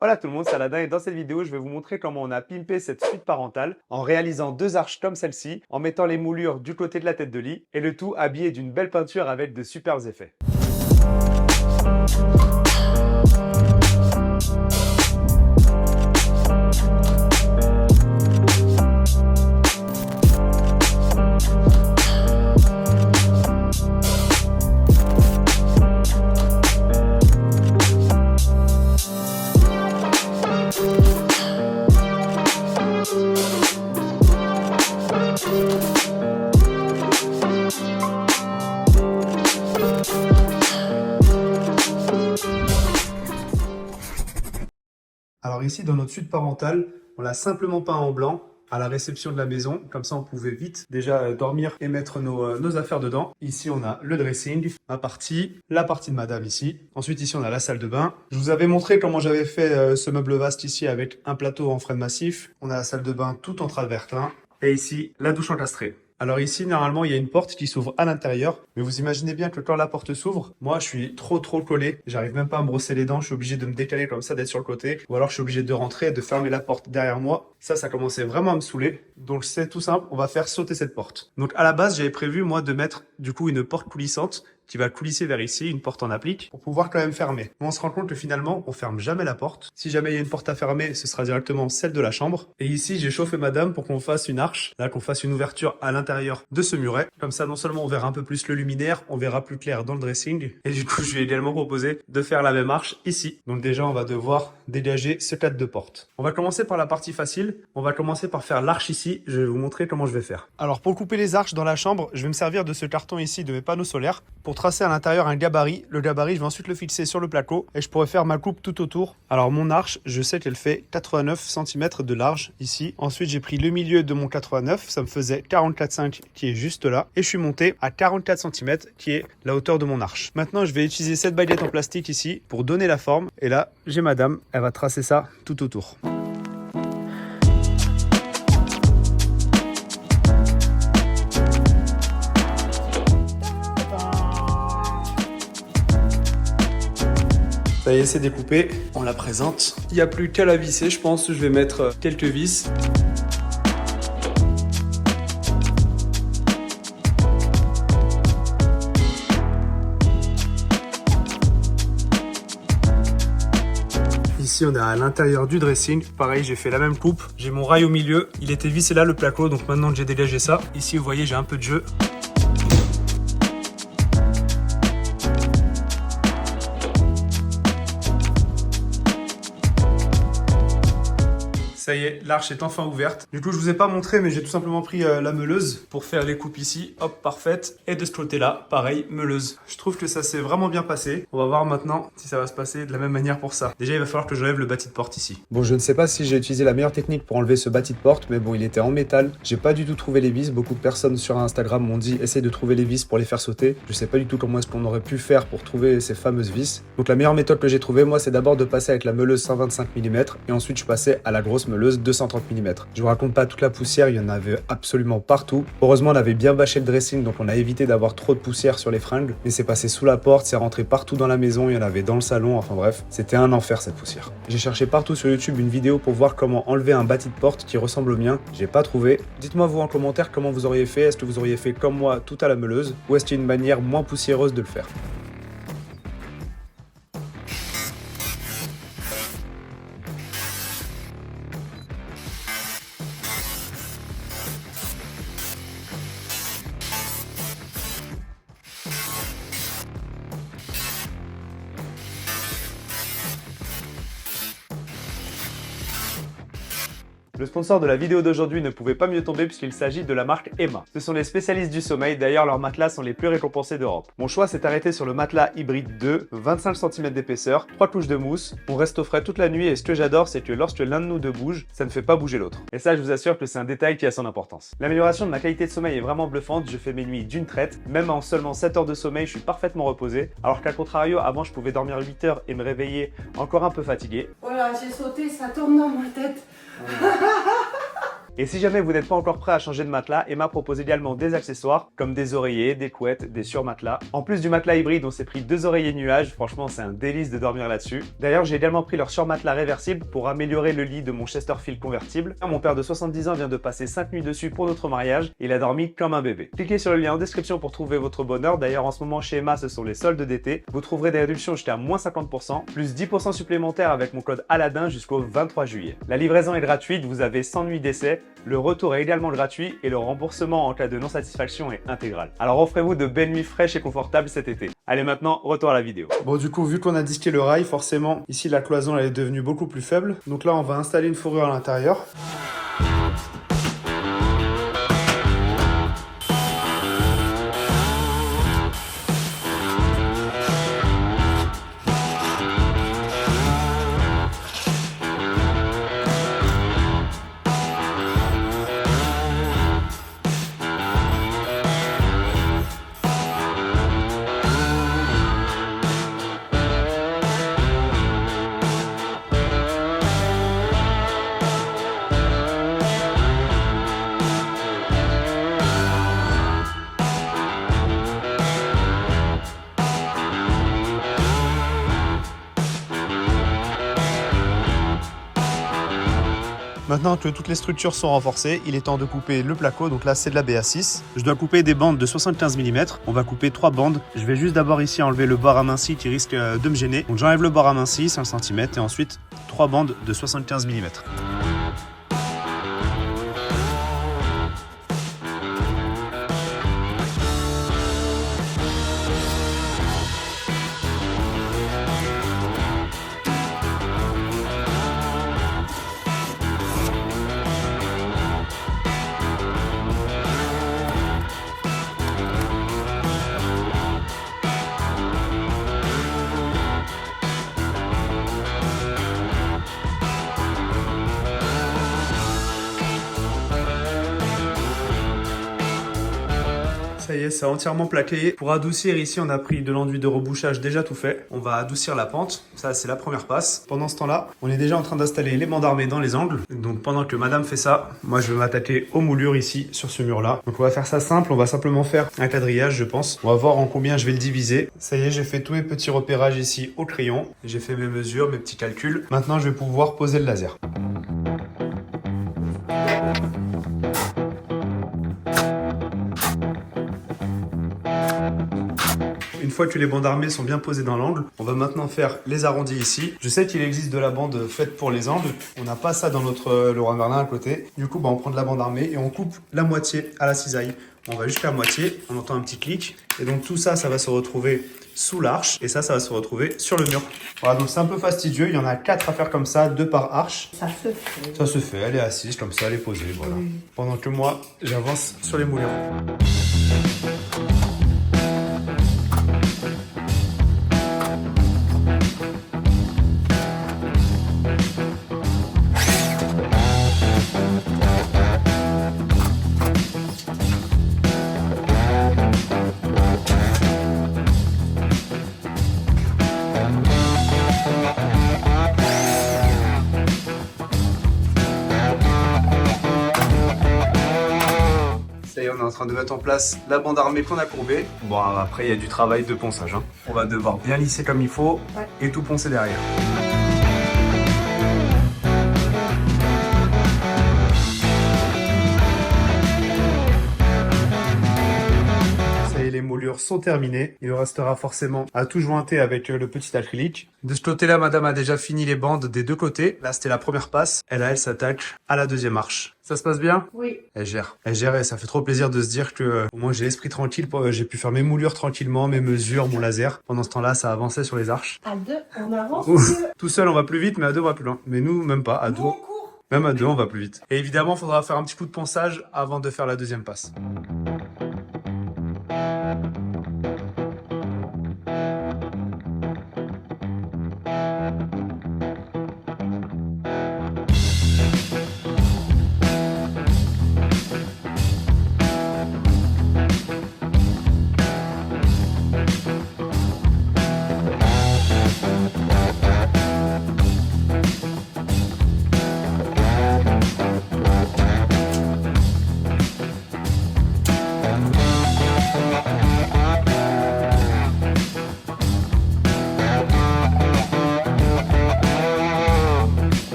Hola tout le monde, c'est Aladin et dans cette vidéo, je vais vous montrer comment on a pimpé cette suite parentale en réalisant deux arches comme celle-ci, en mettant les moulures du côté de la tête de lit et le tout habillé d'une belle peinture avec de superbes effets. Alors ici, dans notre suite parentale, on l'a simplement peint en blanc à la réception de la maison. Comme ça, on pouvait vite déjà dormir et mettre nos affaires dedans. Ici, on a le dressing, la partie de madame ici. Ensuite, ici, on a la salle de bain. Je vous avais montré comment j'avais fait ce meuble vaste ici avec un plateau en frêne massif. On a la salle de bain tout en travertin. Et ici, la douche encastrée. Alors ici, normalement, il y a une porte qui s'ouvre à l'intérieur. Mais vous imaginez bien que quand la porte s'ouvre, moi, je suis trop collé. J'arrive même pas à me brosser les dents. Je suis obligé de me décaler comme ça, d'être sur le côté. Ou alors, je suis obligé de rentrer et de fermer la porte derrière moi. Ça commençait vraiment à me saouler. Donc, c'est tout simple. On va faire sauter cette porte. Donc, à la base, j'avais prévu, moi, de mettre, du coup, une porte coulissante qui va coulisser vers ici, une porte en applique, pour pouvoir quand même fermer. Mais on se rend compte que finalement, on ferme jamais la porte. Si jamais il y a une porte à fermer, ce sera directement celle de la chambre. Et ici, j'ai chauffé madame pour qu'on fasse une arche, là, qu'on fasse une ouverture à l'intérieur de ce muret. Comme ça, non seulement on verra un peu plus le luminaire, on verra plus clair dans le dressing. Et du coup, je lui ai également proposé de faire la même arche ici. Donc déjà, on va devoir dégager ce cadre de porte. On va commencer par la partie facile. On va commencer par faire l'arche ici. Je vais vous montrer comment je vais faire. Alors, pour couper les arches dans la chambre, je vais me servir de ce carton ici de mes panneaux solaires pour tracer à l'intérieur un gabarit. Le gabarit, je vais ensuite le fixer sur le placo et je pourrais faire ma coupe tout autour. Alors mon arche, je sais qu'elle fait 89 cm de large ici. Ensuite, j'ai pris le milieu de mon 89, ça me faisait 44,5 qui est juste là. Et je suis monté à 44 cm qui est la hauteur de mon arche. Maintenant, je vais utiliser cette baguette en plastique ici pour donner la forme. Et là, j'ai madame, elle va tracer ça tout autour. Ça y est, c'est découpé, on la présente. Il n'y a plus qu'à la visser, je pense. Je vais mettre quelques vis. Ici, on est à l'intérieur du dressing. Pareil, j'ai fait la même coupe. J'ai mon rail au milieu. Il était vissé là, le placo, donc maintenant que j'ai dégagé ça. Ici, vous voyez, j'ai un peu de jeu. Ça y est, l'arche est enfin ouverte. Du coup, je vous ai pas montré, mais j'ai tout simplement pris la meuleuse pour faire les coupes ici. Hop, parfaite. Et de ce côté-là, pareil, meuleuse. Je trouve que ça s'est vraiment bien passé. On va voir maintenant si ça va se passer de la même manière pour ça. Déjà, il va falloir que j'enlève le bâti de porte ici. Bon, je ne sais pas si j'ai utilisé la meilleure technique pour enlever ce bâti de porte, mais bon, il était en métal. J'ai pas du tout trouvé les vis. Beaucoup de personnes sur Instagram m'ont dit essaye de trouver les vis pour les faire sauter. Je sais pas du tout comment est-ce qu'on aurait pu faire pour trouver ces fameuses vis. Donc la meilleure méthode que j'ai trouvée, moi, c'est d'abord de passer avec la meuleuse 125 mm et ensuite je passais à la grosse meuleuse 230 mm. Je vous raconte pas toute la poussière, il y en avait absolument partout. Heureusement, on avait bien bâché le dressing, donc on a évité d'avoir trop de poussière sur les fringues. Mais c'est passé sous la porte, c'est rentré partout dans la maison, il y en avait dans le salon, enfin bref, c'était un enfer cette poussière. J'ai cherché partout sur YouTube une vidéo pour voir comment enlever un bâti de porte qui ressemble au mien. J'ai pas trouvé. Dites-moi vous en commentaire comment vous auriez fait. Est-ce que vous auriez fait comme moi tout à la meuleuse ou est-ce qu'il y a une manière moins poussiéreuse de le faire? Le sponsor de la vidéo d'aujourd'hui ne pouvait pas mieux tomber puisqu'il s'agit de la marque Emma. Ce sont les spécialistes du sommeil, d'ailleurs leurs matelas sont les plus récompensés d'Europe. Mon choix s'est arrêté sur le matelas hybride 2, 25 cm d'épaisseur, 3 couches de mousse. On reste au frais toute la nuit et ce que j'adore c'est que lorsque l'un de nous deux bouge, ça ne fait pas bouger l'autre. Et ça je vous assure que c'est un détail qui a son importance. L'amélioration de ma qualité de sommeil est vraiment bluffante, je fais mes nuits d'une traite, même en seulement 7 heures de sommeil je suis parfaitement reposé, alors qu'à contrario avant je pouvais dormir 8 heures et me réveiller encore un peu fatigué. Voilà, j'ai sauté, ça tourne dans ma tête. Et si jamais vous n'êtes pas encore prêt à changer de matelas, Emma propose également des accessoires comme des oreillers, des couettes, des surmatelas. En plus du matelas hybride, on s'est pris 2 oreillers nuages. Franchement, c'est un délice de dormir là-dessus. D'ailleurs, j'ai également pris leur surmatelas réversible pour améliorer le lit de mon Chesterfield convertible. Mon père de 70 ans vient de passer 5 nuits dessus pour notre mariage. Il a dormi comme un bébé. Cliquez sur le lien en description pour trouver votre bonheur. D'ailleurs, en ce moment chez Emma, ce sont les soldes d'été. Vous trouverez des réductions jusqu'à moins 50%, plus 10% supplémentaires avec mon code Aladin jusqu'au 23 juillet. La livraison est gratuite, vous avez 100 nuits d'essai. Le retour est également gratuit et le remboursement en cas de non-satisfaction est intégral. Alors offrez-vous de belles nuits fraîches et confortables cet été. Allez maintenant, retour à la vidéo. Bon, du coup, vu qu'on a disqué le rail, forcément, ici la cloison elle est devenue beaucoup plus faible. Donc là, on va installer une fourrure à l'intérieur. Maintenant que toutes les structures sont renforcées, il est temps de couper le placo. Donc là, c'est de la BA6. Je dois couper des bandes de 75 mm. On va couper 3 bandes. Je vais juste d'abord ici enlever le bord aminci qui risque de me gêner. Donc j'enlève le bord aminci, 5 cm, et ensuite 3 bandes de 75 mm. Ça y est, c'est entièrement plaqué. Pour adoucir, ici, on a pris de l'enduit de rebouchage déjà tout fait. On va adoucir la pente. Ça, c'est la première passe. Pendant ce temps-là, on est déjà en train d'installer les bandes armées dans les angles. Donc, pendant que madame fait ça, moi, je vais m'attaquer aux moulures ici, sur ce mur-là. Donc, on va faire ça simple. On va simplement faire un quadrillage, je pense. On va voir en combien je vais le diviser. Ça y est, j'ai fait tous mes petits repérages ici au crayon. J'ai fait mes mesures, mes petits calculs. Maintenant, je vais pouvoir poser le laser. Une fois que les bandes armées sont bien posées dans l'angle, on va maintenant faire les arrondis ici. Je sais qu'il existe de la bande faite pour les angles. On n'a pas ça dans notre Leroy Merlin à côté. Du coup, on prend de la bande armée et on coupe la moitié à la cisaille. On va jusqu'à la moitié, on entend un petit clic. Et donc tout ça, ça va se retrouver sous l'arche. Et ça va se retrouver sur le mur. Voilà, donc c'est un peu fastidieux. Il y en a 4 à faire comme ça, 2 par arche. Ça se fait. Ça se fait, elle est assise comme ça, elle est posée, voilà. Oui. Pendant que moi, j'avance sur les moulures. On est en train de mettre en place la bande armée qu'on a courbée. Bon, après, il y a du travail de ponçage. Hein. On va devoir bien lisser comme il faut et tout poncer derrière. Ça y est, les moulures sont terminées. Il restera forcément à tout jointer avec le petit acrylique. De ce côté-là, madame a déjà fini les bandes des deux côtés. Là, c'était la première passe. Elle s'attaque à la deuxième marche. Ça se passe bien? Oui. Elle gère et ça fait trop plaisir de se dire que au moins j'ai l'esprit tranquille, j'ai pu faire mes moulures tranquillement, mes mesures, mon laser. Pendant ce temps-là, ça avançait sur les arches. À 2, on avance. Tout seul, on va plus vite, mais à 2, on va plus loin. Mais nous, même pas, à 2. Même à 2, on va plus vite. Et évidemment, il faudra faire un petit coup de ponçage avant de faire la deuxième passe.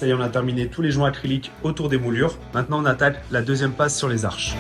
ça y est, on a terminé tous les joints acryliques autour des moulures. Maintenant, on attaque la deuxième passe sur les arches.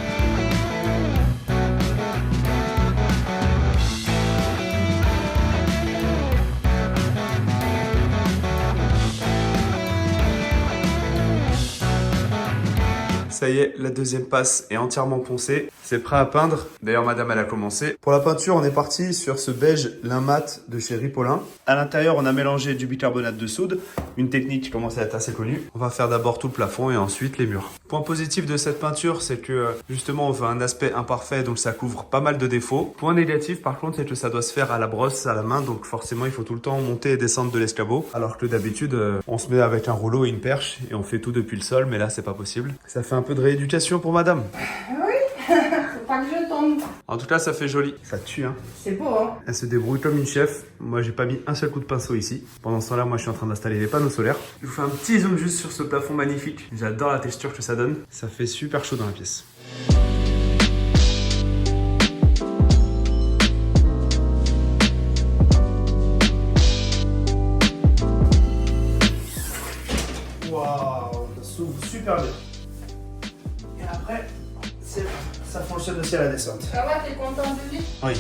Ça y est, la deuxième passe est entièrement poncée. C'est prêt à peindre. D'ailleurs, madame, elle a commencé. Pour la peinture, on est parti sur ce beige lin mat de chez Ripollin. À l'intérieur, on a mélangé du bicarbonate de soude, une technique qui commence à être assez connue. On va faire d'abord tout le plafond et ensuite les murs. Point positif de cette peinture, c'est que justement, on veut un aspect imparfait, donc ça couvre pas mal de défauts. Point négatif, par contre, c'est que ça doit se faire à la brosse, à la main, donc forcément, il faut tout le temps monter et descendre de l'escabeau. Alors que d'habitude, on se met avec un rouleau et une perche et on fait tout depuis le sol, mais là, c'est pas possible. Ça fait un peu de rééducation pour madame. Oui, faut pas que je tombe. En tout cas, ça fait joli. Ça tue, hein. C'est beau, hein. Elle se débrouille comme une chef. Moi, j'ai pas mis un seul coup de pinceau ici. Pendant ce temps-là, moi, je suis en train d'installer les panneaux solaires. Je vous fais un petit zoom juste sur ce plafond magnifique. J'adore la texture que ça donne. Ça fait super chaud dans la pièce. Waouh, ça s'ouvre super bien. Et après, ça fonctionne aussi à la descente. Ça va, t'es content de lui? Oui.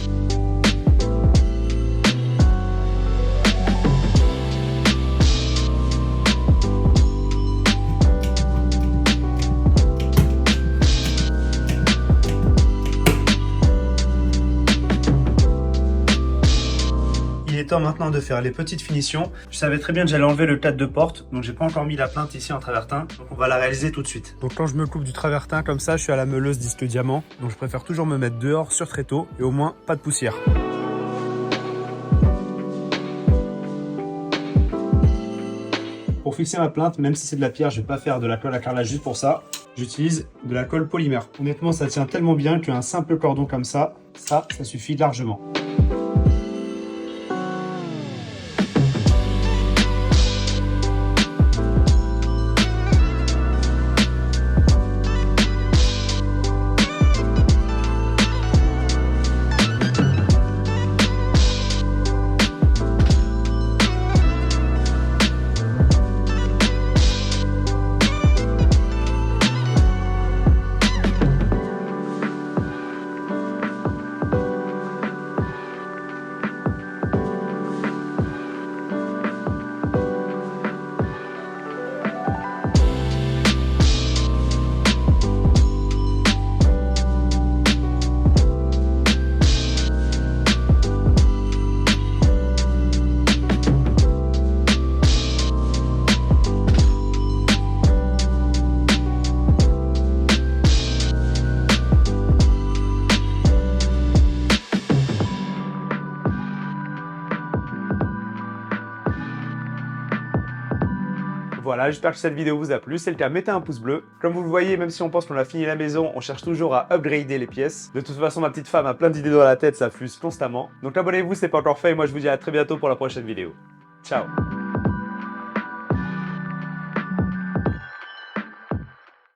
Il est temps maintenant de faire les petites finitions. Je savais très bien que j'allais enlever le cadre de porte, donc j'ai pas encore mis la plainte ici en travertin, donc on va la réaliser tout de suite. Donc quand je me coupe du travertin comme ça, je suis à la meuleuse disque diamant, donc je préfère toujours me mettre dehors sur tréteau et au moins pas de poussière. Pour fixer ma plainte, même si c'est de la pierre, je vais pas faire de la colle à carrelage juste pour ça. J'utilise de la colle polymère. Honnêtement, ça tient tellement bien qu'un simple cordon comme ça suffit largement. Voilà, j'espère que cette vidéo vous a plu. Si c'est le cas, mettez un pouce bleu. Comme vous le voyez, même si on pense qu'on a fini la maison, on cherche toujours à upgrader les pièces. De toute façon, ma petite femme a plein d'idées dans la tête, ça fuse constamment. Donc abonnez-vous si ce n'est pas encore fait et moi je vous dis à très bientôt pour la prochaine vidéo. Ciao!